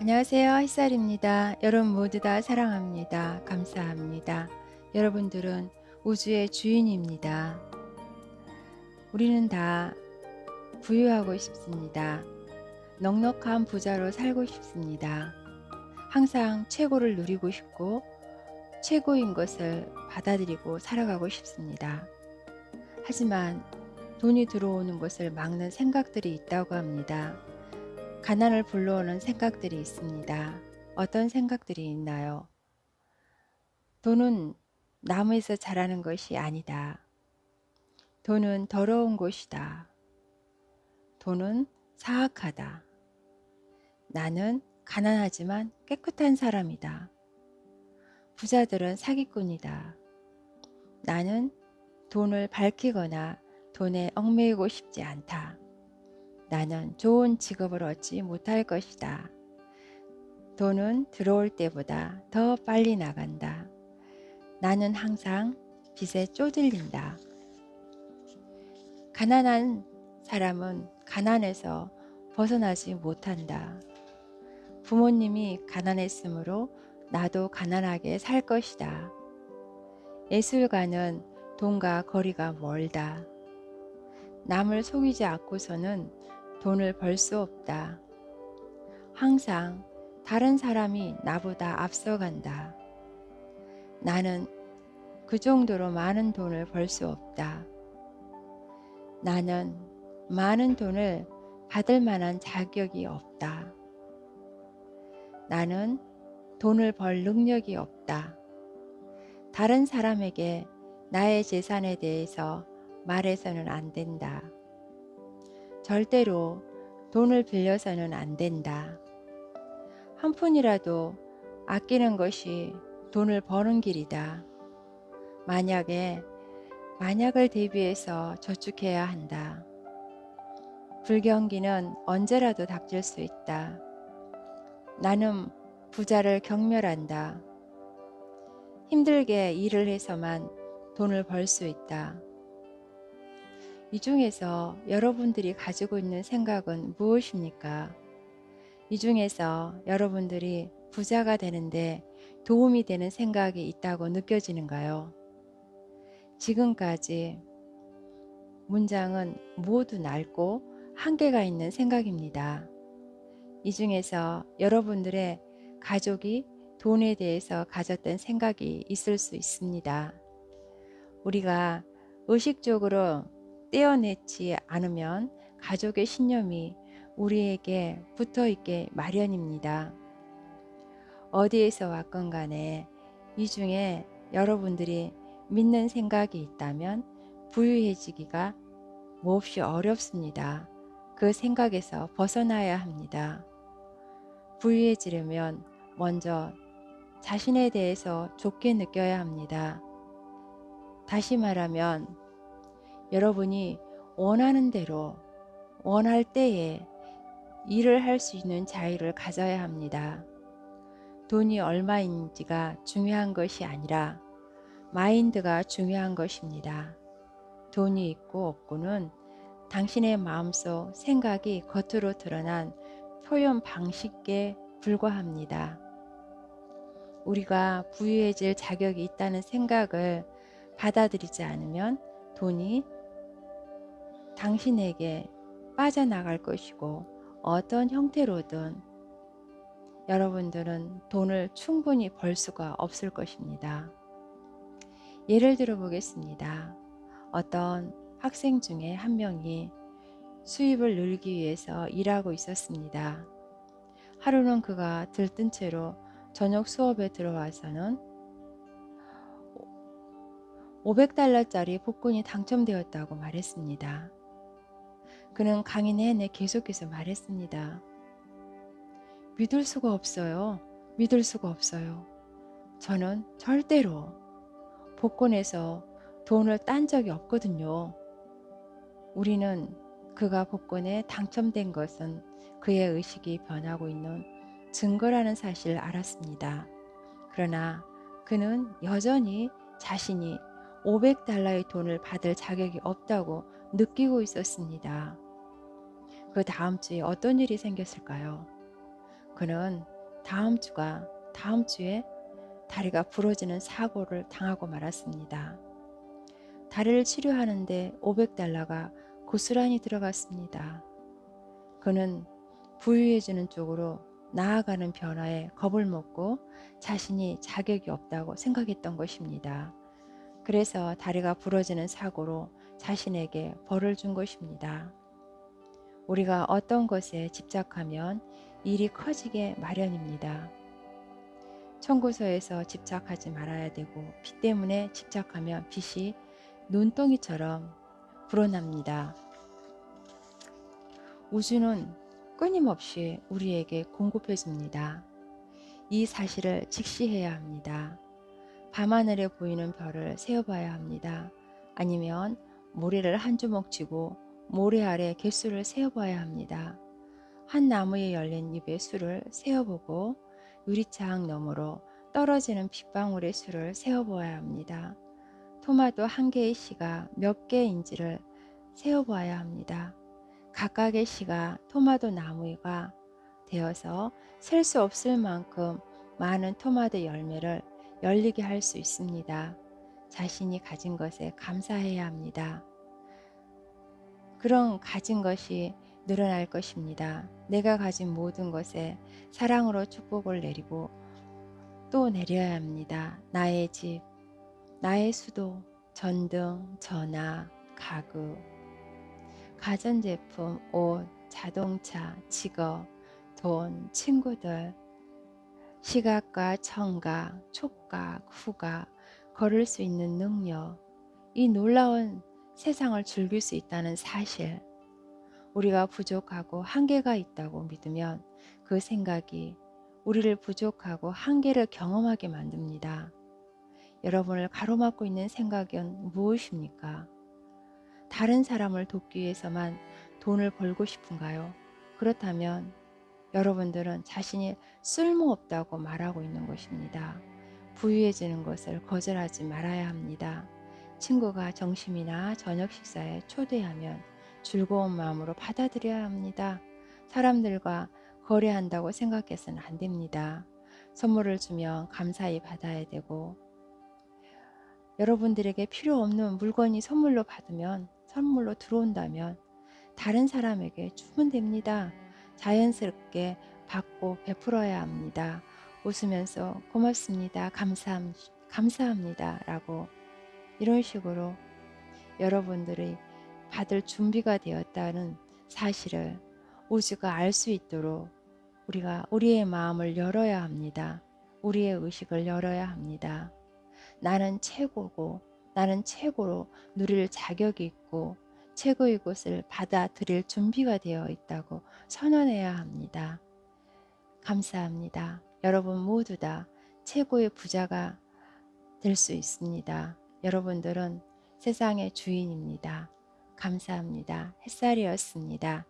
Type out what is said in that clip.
안녕하세요. 햇살입니다. 여러분 모두 다 사랑합니다. 감사합니다. 여러분들은 우주의 주인입니다. 우리는 다 부유하고 싶습니다. 넉넉한 부자로 살고 싶습니다. 항상 최고를 누리고 싶고 최고인 것을 받아들이고 살아가고 싶습니다. 하지만 돈이 들어오는 것을 막는 생각들이 있다고 합니다. 가난을 불러오는 생각들이 있습니다. 어떤 생각들이 있나요? 돈은 나무에서 자라는 것이 아니다. 돈은 더러운 것이다. 돈은 사악하다. 나는 가난하지만 깨끗한 사람이다. 부자들은 사기꾼이다. 나는 돈을 밝히거나 돈에 얽매이고 싶지 않다. 나는 좋은 직업을 얻지 못할 것이다. 돈은 들어올 때보다 더 빨리 나간다. 나는 항상 빚에 쪼들린다. 가난한 사람은 가난에서 벗어나지 못한다. 부모님이 가난했으므로 나도 가난하게 살 것이다. 예술가는 돈과 거리가 멀다. 남을 속이지 않고서는 돈을 벌 수 없다. 항상 다른 사람이 나보다 앞서간다. 나는 그 정도로 많은 돈을 벌 수 없다. 나는 많은 돈을 받을 만한 자격이 없다. 나는 돈을 벌 능력이 없다. 다른 사람에게 나의 재산에 대해서 말해서는 안 된다. 절대로 돈을 빌려서는 안 된다. 한 푼이라도 아끼는 것이 돈을 버는 길이다. 만약을 대비해서 저축해야 한다. 불경기는 언제라도 닥칠 수 있다. 나는 부자를 경멸한다. 힘들게 일을 해서만 돈을 벌 수 있다. 이 중에서 여러분들이 가지고 있는 생각은 무엇입니까? 이 중에서 여러분들이 부자가 되는데 도움이 되는 생각이 있다고 느껴지는가요? 지금까지 문장은 모두 넓고 한계가 있는 생각입니다. 이 중에서 여러분들의 가족이 돈에 대해서 가졌던 생각이 있을 수 있습니다. 우리가 의식적으로 떼어내지 않으면 가족의 신념이 우리에게 붙어 있게 마련입니다. 어디에서 왔건 간에 이 중에 여러분들이 믿는 생각이 있다면 부유해지기가 몹시 어렵습니다. 그 생각에서 벗어나야 합니다. 부유해지려면 먼저 자신에 대해서 좋게 느껴야 합니다. 다시 말하면 여러분이 원하는 대로 원할 때에 일을 할 수 있는 자유를 가져야 합니다. 돈이 얼마인지가 중요한 것이 아니라 마인드가 중요한 것입니다. 돈이 있고 없고는 당신의 마음속 생각이 겉으로 드러난 표현 방식에 불과합니다. 우리가 부유해질 자격이 있다는 생각을 받아들이지 않으면 돈이 당신에게 빠져나갈 것이고 어떤 형태로든 여러분들은 돈을 충분히 벌 수가 없을 것입니다. 예를 들어 보겠습니다. 어떤 학생 중에 한 명이 수입을 늘리기 위해서 일하고 있었습니다. 하루는 그가 들뜬 채로 저녁 수업에 들어와서는 $500짜리 복권이 당첨되었다고 말했습니다. 그는 강의 내내 계속해서 말했습니다. 믿을 수가 없어요. 믿을 수가 없어요. 저는 절대로 복권에서 돈을 딴 적이 없거든요. 우리는 그가 복권에 당첨된 것은 그의 의식이 변하고 있는 증거라는 사실을 알았습니다. 그러나 그는 여전히 자신이 $500의 돈을 받을 자격이 없다고 느끼고 있었습니다. 그 다음 주에 어떤 일이 생겼을까요? 그는 다음 주에 다리가 부러지는 사고를 당하고 말았습니다. 다리를 치료하는데 500달러가 고스란히 들어갔습니다. 그는 부유해지는 쪽으로 나아가는 변화에 겁을 먹고 자신이 자격이 없다고 생각했던 것입니다. 그래서 다리가 부러지는 사고로 자신에게 벌을 준 것입니다. 우리가 어떤 것에 집착하면 일이 커지게 마련입니다. 청구서에서 집착하지 말아야 되고 빚 때문에 집착하면 빚이 눈덩이처럼 불어납니다. 우주는 끊임없이 우리에게 공급해 줍니다. 이 사실을 직시해야 합니다. 밤하늘에 보이는 별을 세어봐야 합니다. 아니면 모래를 한 주먹 쥐고 모래 아래 개수를 세어봐야 합니다. 한 나무에 열린 잎의 수를 세어보고 유리창 너머로 떨어지는 빗방울의 수를 세어보아야 합니다. 토마토 한 개의 씨가 몇 개인지를 세어보아야 합니다. 각각의 씨가 토마토 나무가 되어서 셀 수 없을 만큼 많은 토마토 열매를 열리게 할 수 있습니다. 자신이 가진 것에 감사해야 합니다. 그런 가진 것이 늘어날 것입니다. 내가 가진 모든 것에 사랑으로 축복을 내리고 또 내려야 합니다. 나의 집, 나의 수도, 전등, 전화, 가구, 가전제품, 옷, 자동차, 직업, 돈, 친구들, 시각과 청각, 촉각, 후각, 걸을 수 있는 능력, 이 놀라운 세상을 즐길 수 있다는 사실, 우리가 부족하고 한계가 있다고 믿으면 그 생각이 우리를 부족하고 한계를 경험하게 만듭니다. 여러분을 가로막고 있는 생각은 무엇입니까? 다른 사람을 돕기 위해서만 돈을 벌고 싶은가요? 그렇다면 여러분들은 자신이 쓸모없다고 말하고 있는 것입니다. 부유해지는 것을 거절하지 말아야 합니다. 친구가 점심이나 저녁 식사에 초대하면 즐거운 마음으로 받아들여야 합니다. 사람들과 거래한다고 생각해서는 안 됩니다. 선물을 주면 감사히 받아야 되고, 여러분들에게 필요 없는 물건이 선물로 들어온다면 다른 사람에게 주면 됩니다. 자연스럽게 받고 베풀어야 합니다. 웃으면서 고맙습니다. 감사합니다. 라고 이런 식으로 여러분들이 받을 준비가 되었다는 사실을 우주가 알 수 있도록 우리가 우리의 마음을 열어야 합니다. 우리의 의식을 열어야 합니다. 나는 최고고 나는 최고로 누릴 자격이 있고 최고의 것을 받아들일 준비가 되어 있다고 선언해야 합니다. 감사합니다. 여러분 모두 다 최고의 부자가 될 수 있습니다. 여러분들은 세상의 주인입니다. 감사합니다. 햇살이었습니다.